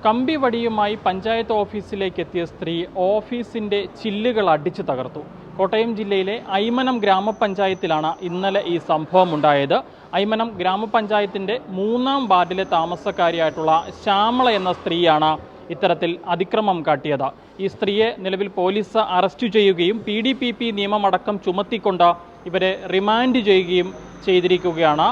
കമ്പിവടിയുമായി പഞ്ചായത്ത് ഓഫീസിലേക്ക് എത്തിയ സ്ത്രീ ഓഫീസിന്റെ ചില്ലുകൾ അടിച്ചു തകർത്തു. കോട്ടയം ജില്ലയിലെ ഐമനം ഗ്രാമപഞ്ചായത്തിലാണ് ഇന്നലെ ഈ സംഭവം ഉണ്ടായത്. ഐമനം ഗ്രാമപഞ്ചായത്തിന്റെ 3-ാം വാർഡിലെ താമസക്കാരിയായിട്ടുള്ള ശ്യാമള എന്ന സ്ത്രീയാണ് ഇത്തരത്തിൽ അതിക്രമം കാട്ടിയത്. ഈ സ്ത്രീയെ നിലവിൽ പോലീസ് അറസ്റ്റ് ചെയ്യുകയും PDPP നിയമമടക്കം ചുമത്തിക്കൊണ്ട് ഇവരെ റിമാൻഡ് ചെയ്യുകയും ചെയ്തിരിക്കുകയാണ്.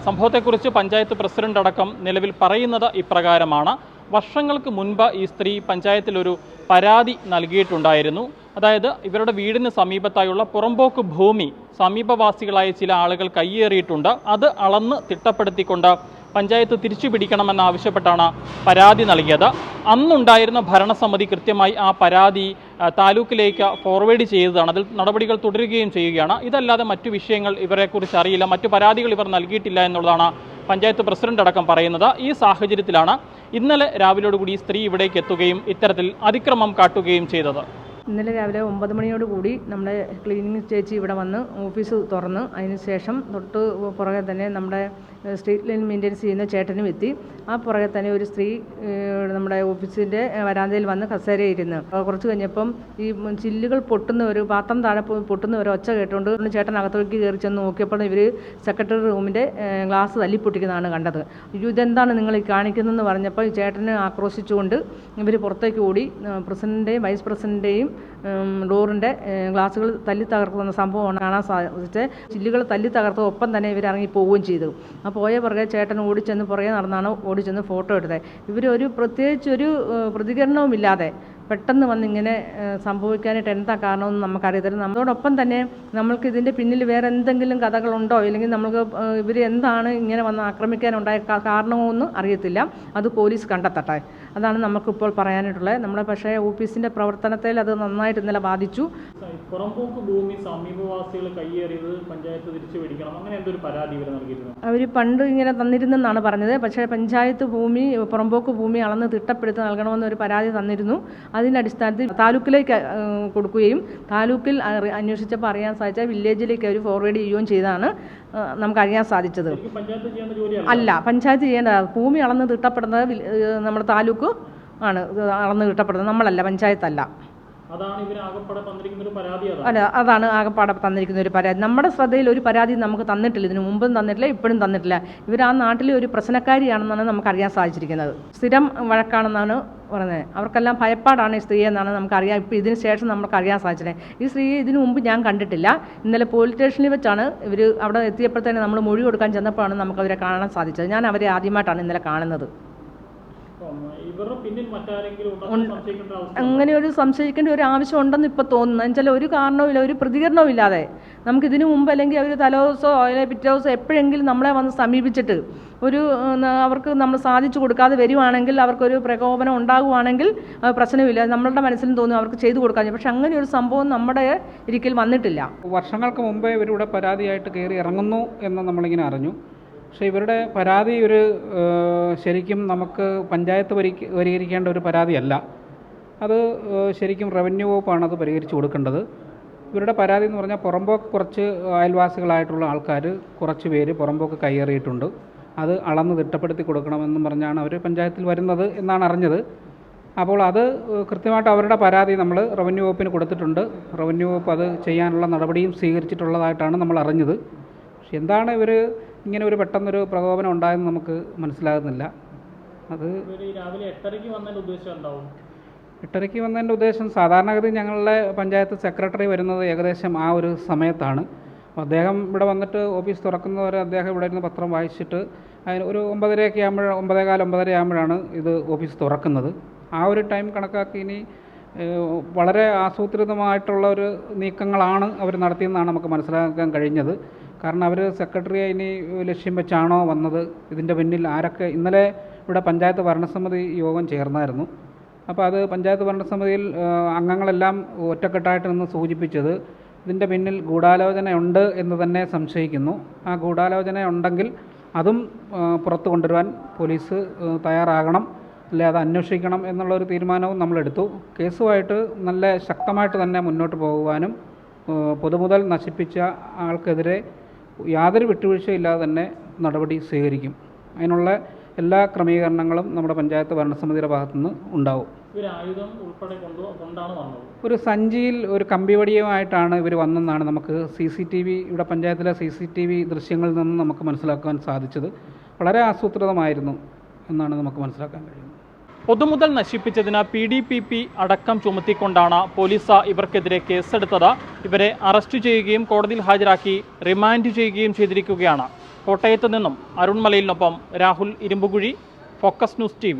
സംഭവത്തെക്കുറിച്ച് പഞ്ചായത്ത് പ്രസിഡന്റ് അടക്കം നിലവിൽ പറയുന്നത് ഇപ്രകാരമാണ്. വർഷങ്ങൾക്ക് മുൻപ് ഈ സ്ത്രീ പഞ്ചായത്തിലൊരു പരാതി നൽകിയിട്ടുണ്ടായിരുന്നു. അതായത് ഇവരുടെ വീടിന് സമീപത്തായുള്ള പുറമ്പോക്ക് ഭൂമി സമീപവാസികളായ ചില ആളുകൾ കയ്യേറിയിട്ടുണ്ട്. അത് അളന്ന് തിട്ടപ്പെടുത്തിക്കൊണ്ട് പഞ്ചായത്ത് തിരിച്ചു പിടിക്കണമെന്നാവശ്യപ്പെട്ടാണ് പരാതി നൽകിയത്. അന്നുണ്ടായിരുന്ന ഭരണസമിതി കൃത്യമായി ആ പരാതി താലൂക്കിലേക്ക് ഫോർവേഡ് ചെയ്തതാണ്. അതിൽ നടപടികൾ തുടരുകയും ചെയ്യുകയാണ്. ഇതല്ലാതെ മറ്റു വിഷയങ്ങൾ ഇവരെക്കുറിച്ച് അറിയില്ല, മറ്റു പരാതികൾ ഇവർ നൽകിയിട്ടില്ല എന്നുള്ളതാണ് പഞ്ചായത്ത് പ്രസിഡന്റ് അടക്കം പറയുന്നത്. ഈ സാഹചര്യത്തിലാണ് ഇന്നലെ രാവിലോടുകൂടി ഈ സ്ത്രീ ഇവിടേക്ക് എത്തുകയും ഇത്തരത്തിൽ അതിക്രമം കാട്ടുകയും ചെയ്തത്. ഇന്നലെ രാവിലെ 9 മണിയോടുകൂടി നമ്മുടെ ക്ലീനിങ് ചേച്ചി ഇവിടെ വന്ന് ഓഫീസ് തുറന്ന് അതിനുശേഷം തൊട്ട് പുറകെ തന്നെ നമ്മുടെ സ്ട്രീറ്റ് ലൈൻ മെയിൻ്റെനൻസ് ചെയ്യുന്ന ചേട്ടനും എത്തി. ആ പുറകെ തന്നെ ഒരു സ്ത്രീ നമ്മുടെ ഓഫീസിൻ്റെ വരാന്തയിൽ വന്ന് കസേരയിരുന്ന് കുറച്ച് കഴിഞ്ഞപ്പം ഈ ചില്ലുകൾ പൊട്ടുന്ന ഒരു പാത്രം താഴെ പൊട്ടുന്ന ഒരു ഒച്ച കേട്ടുകൊണ്ട് ചേട്ടൻ അകത്തേക്ക് കയറി ചെന്ന് നോക്കിയപ്പോൾ ഇവർ സെക്രട്ടറി റൂമിൻ്റെ ഗ്ലാസ് തല്ലിപ്പൊട്ടിക്കുന്നതാണ് കണ്ടത്. ഇതെന്താണ് നിങ്ങൾ ഈ കാണിക്കുന്നതെന്ന് പറഞ്ഞപ്പോൾ ഈ ചേട്ടനെ ആക്രോശിച്ചുകൊണ്ട് ഇവർ പുറത്തേക്ക് ഓടി പ്രസിഡൻ്റെയും വൈസ് പ്രസിഡൻ്റെയും ഡോറിൻ്റെ ഗ്ലാസുകൾ തല്ലി തകർക്കുന്ന സംഭവമാണ് കാണാൻ സാധിച്ചത്. ചില്ലുകൾ തല്ലി തകർത്ത ഒപ്പം തന്നെ ഇവർ ഇറങ്ങി പോവുകയും ചെയ്തു. ആ പോയ പുറകെ ചേട്ടൻ ഓടിച്ചെന്ന് പുറകെ നടന്നാണ് ഓടിച്ചെന്ന് ഫോട്ടോ എടുത്തത്. ഇവരൊരു പ്രത്യേകിച്ചൊരു പ്രതികരണവുമില്ലാതെ പെട്ടെന്ന് വന്നിങ്ങനെ സംഭവിക്കാനായിട്ട് എന്താ കാരണമെന്ന് നമുക്കറിയത്തില്ല. നമ്മളോടൊപ്പം തന്നെ നമ്മൾക്ക് ഇതിൻ്റെ പിന്നിൽ വേറെ എന്തെങ്കിലും കഥകളുണ്ടോ, അല്ലെങ്കിൽ നമ്മൾക്ക് ഇവർ എന്താണ് ഇങ്ങനെ വന്ന് ആക്രമിക്കാനുണ്ടായ കാരണമൊന്നും അറിയത്തില്ല. അത് പോലീസ് കണ്ടെത്തട്ടെ, അതാണ് നമുക്കിപ്പോൾ പറയാനായിട്ടുള്ളത്. നമ്മുടെ പക്ഷേ ഓഫീസിൻ്റെ പ്രവർത്തനത്തിൽ അത് നന്നായിട്ട് ഇന്നലെ ബാധിച്ചു. പുറമ്പോക്ക് ഭൂമി സമീപവാസികൾ കയ്യേറിയത് പഞ്ചായത്ത് തിരിച്ചു പിടിക്കണം, അങ്ങനെ എന്തൊരു പരാതി ഇവർ നൽകിയിരുന്നു. അവർ പണ്ട് ഇങ്ങനെ തന്നിരുന്നെന്നാണ് പറഞ്ഞത്. പക്ഷേ പഞ്ചായത്ത് ഭൂമി പുറമ്പോക്ക് ഭൂമി അളന്ന് തിട്ടപ്പെടുത്തി നൽകണമെന്നൊരു പരാതി തന്നിരുന്നു. അതിൻ്റെ അടിസ്ഥാനത്തിൽ താലൂക്കിലേക്ക് കൊടുക്കുകയും താലൂക്കിൽ അന്വേഷിച്ചപ്പോൾ അറിയാൻ സാധിച്ചാൽ വില്ലേജിലേക്ക് അവർ ഫോർവേഡ് ചെയ്യുകയും ചെയ്താണ് നമുക്കറിയാൻ സാധിച്ചത്. അല്ല, പഞ്ചായത്ത് ചെയ്യേണ്ടത് ഭൂമി അളന്ന് തിട്ടപ്പെടുന്നത് നമ്മുടെ താലൂക്ക് ആണ് അളന്ന് തിട്ടപ്പെടുന്നത്, നമ്മളല്ല, പഞ്ചായത്തല്ല. അല്ല, അതാണ് ആകെപ്പാടെ തന്നിരിക്കുന്ന ഒരു പരാതി. നമ്മുടെ ശ്രദ്ധയിൽ ഒരു പരാതി നമുക്ക് തന്നിട്ടില്ല, ഇതിനു മുമ്പും തന്നിട്ടില്ല, ഇപ്പോഴും തന്നിട്ടില്ല. ഇവർ ആ നാട്ടിലെ ഒരു പ്രശ്നക്കാരിയാണെന്നാണ് നമുക്കറിയാൻ സാധിച്ചിരിക്കുന്നത്. സ്ഥിരം വഴക്കാണെന്നാണ് പറയുന്നത്. അവർക്കെല്ലാം ഭയപ്പാടാണ് ഈ സ്ത്രീയെ എന്നാണ് നമുക്കറിയാം. ഇപ്പോൾ ഇതിന് ശേഷം നമുക്കറിയാൻ സാധിച്ചത്. ഈ സ്ത്രീയെ ഇതിനു മുമ്പ് ഞാൻ കണ്ടിട്ടില്ല. ഇന്നലെ പോലീസ് സ്റ്റേഷനിൽ വെച്ചാണ് ഇവർ അവിടെ എത്തിയപ്പോൾ തന്നെ നമ്മൾ മൊഴി കൊടുക്കാൻ ചെന്നപ്പോഴാണ് നമുക്കവരെ കാണാൻ സാധിച്ചത്. ഞാൻ അവരെ ആദ്യമായിട്ടാണ് ഇന്നലെ കാണുന്നത്. അങ്ങനെ ഒരു സംശയിക്കേണ്ട ഒരു ആവശ്യം ഉണ്ടെന്ന് ഇപ്പോൾ തോന്നുന്നു. എന്നുവെച്ചാൽ ഒരു കാരണവുമില്ല, ഒരു പ്രതികരണവും ഇല്ലാതെ നമുക്കിതിനു മുമ്പ് അല്ലെങ്കിൽ അവർ തലേദിവസമോ അല്ലെങ്കിൽ പിറ്റേ ദിവസം എപ്പോഴെങ്കിലും നമ്മളെ വന്ന് സമീപിച്ചിട്ട് ഒരു അവർക്ക് നമ്മൾ സാധിച്ചു കൊടുക്കാതെ വരുവാണെങ്കിൽ, അവർക്കൊരു പ്രകോപനം ഉണ്ടാകുവാണെങ്കിൽ പ്രശ്നമില്ല, നമ്മളുടെ മനസ്സിലും തോന്നും അവർക്ക് ചെയ്തു കൊടുക്കാൻ. പക്ഷെ അങ്ങനെ ഒരു സംഭവം നമ്മുടെ ഒരിക്കൽ വന്നിട്ടില്ല. വർഷങ്ങൾക്ക് മുമ്പേ ഇവരിവിടെ പരാതിയായിട്ട് കയറി ഇറങ്ങുന്നു എന്ന് നമ്മളിങ്ങനെ അറിഞ്ഞു. പക്ഷേ ഇവരുടെ പരാതി ശരിക്കും നമുക്ക് പഞ്ചായത്ത് പരിഹരിക്കേണ്ട ഒരു പരാതിയല്ല. അത് ശരിക്കും റവന്യൂ വകുപ്പാണ് അത് പരിഹരിച്ചു കൊടുക്കേണ്ടത്. ഇവരുടെ പരാതി എന്ന് പറഞ്ഞാൽ പുറമ്പോക്ക് കുറച്ച് അയൽവാസികളായിട്ടുള്ള ആൾക്കാർ കുറച്ച് പേര് പുറമ്പോക്ക് കയ്യേറിയിട്ടുണ്ട്. അത് അളന്ന് തിട്ടപ്പെടുത്തി കൊടുക്കണമെന്നും പറഞ്ഞാണ് അവർ പഞ്ചായത്തിൽ വരുന്നത് എന്നാണ് അറിഞ്ഞത്. അപ്പോൾ അത് കൃത്യമായിട്ട് അവരുടെ പരാതി നമ്മൾ റവന്യൂ വകുപ്പിന് കൊടുത്തിട്ടുണ്ട്. റവന്യൂ വകുപ്പ് അത് ചെയ്യാനുള്ള നടപടിയും സ്വീകരിച്ചിട്ടുള്ളതായിട്ടാണ് നമ്മൾ അറിഞ്ഞത്. പക്ഷെ എന്താണ് ഇവർ ഇങ്ങനെ ഒരു പെട്ടെന്നൊരു പ്രകോപനം ഉണ്ടായെന്ന് നമുക്ക് മനസ്സിലാകുന്നില്ല. അത് രാവിലെ 8:30 വന്നതിൻ്റെ ഉദ്ദേശം എന്താവും? 8:30 വന്നതിൻ്റെ ഉദ്ദേശം സാധാരണഗതി ഞങ്ങളുടെ പഞ്ചായത്ത് സെക്രട്ടറി വരുന്നത് ഏകദേശം ആ ഒരു സമയത്താണ്. അപ്പോൾ അദ്ദേഹം ഇവിടെ വന്നിട്ട് ഓഫീസ് തുറക്കുന്നവരെ അദ്ദേഹം ഇവിടെ ഇരുന്ന് പത്രം വായിച്ചിട്ട് അതിന് ഒരു 9:30 ആകുമ്പോൾ 9:15 ആകുമ്പോഴാണ് ഇത് ഓഫീസ് തുറക്കുന്നത്. ആ ഒരു ടൈം കണക്കാക്കി ഇനി വളരെ ആസൂത്രിതമായിട്ടുള്ള ഒരു നീക്കങ്ങളാണ് അവർ നടത്തിയെന്നാണ് നമുക്ക് മനസ്സിലാക്കാൻ കഴിഞ്ഞത്. കാരണം അവർ സെക്രട്ടറിയെ ഇനി ലക്ഷ്യം വെച്ചാണോ വന്നത്, ഇതിൻ്റെ പിന്നിൽ ആരൊക്കെ? ഇന്നലെ ഇവിടെ പഞ്ചായത്ത് ഭരണസമിതി യോഗം ചേർന്നായിരുന്നു. അപ്പോൾ അത് പഞ്ചായത്ത് ഭരണസമിതിയിൽ അംഗങ്ങളെല്ലാം ഒറ്റക്കെട്ടായിട്ട് നിന്ന് സൂചിപ്പിച്ചത് ഇതിൻ്റെ പിന്നിൽ ഗൂഢാലോചനയുണ്ട് എന്ന് തന്നെ സംശയിക്കുന്നു. ആ ഗൂഢാലോചന ഉണ്ടെങ്കിൽ അതും പുറത്തു കൊണ്ടുവരുവാൻ പോലീസ് തയ്യാറാകണം, അല്ലെ അത് അന്വേഷിക്കണം എന്നുള്ളൊരു തീരുമാനവും നമ്മളെടുത്തു. കേസുമായിട്ട് നല്ല ശക്തമായിട്ട് തന്നെ മുന്നോട്ട് പോകുവാനും പൊതുമുതൽ നശിപ്പിച്ച ആൾക്കെതിരെ യാതൊരു വിട്ടുവീഴ്ചയില്ലാതെ തന്നെ നടപടി സ്വീകരിക്കും. അതിനുള്ള എല്ലാ ക്രമീകരണങ്ങളും നമ്മുടെ പഞ്ചായത്ത് ഭരണസമിതിയുടെ ഭാഗത്തുനിന്ന് ഉണ്ടാവും. ഇവർ ആയുധം ഉൾപ്പെടെ കൊണ്ടാണ് വന്നത്. ഒരു സഞ്ചിയിൽ ഒരു കമ്പിവടിയുമായിട്ടാണ് ഇവർ വന്നെന്നാണ് നമുക്ക് ഇവിടെ പഞ്ചായത്തിലെ CCTV ദൃശ്യങ്ങളിൽ നിന്ന് നമുക്ക് മനസ്സിലാക്കാൻ സാധിച്ചത്. വളരെ ആസൂത്രിതമായിരുന്നു എന്നാണ് നമുക്ക് മനസ്സിലാക്കാൻ കഴിയുന്നത്. പൊതുമുതൽ നശിപ്പിച്ചതിന് PDPP അടക്കം ചുമത്തിക്കൊണ്ടാണ് പോലീസ് ഇവർക്കെതിരെ കേസെടുത്തത്. ഇവരെ അറസ്റ്റ് ചെയ്യുകയും കോടതിയിൽ ഹാജരാക്കി റിമാൻഡ് ചെയ്യുകയും ചെയ്തിരിക്കുകയാണ്. കോട്ടയത്ത് നിന്നും അരുൺ മലയിലിനൊപ്പം Rahul Irumpukuzhi, focus news TV.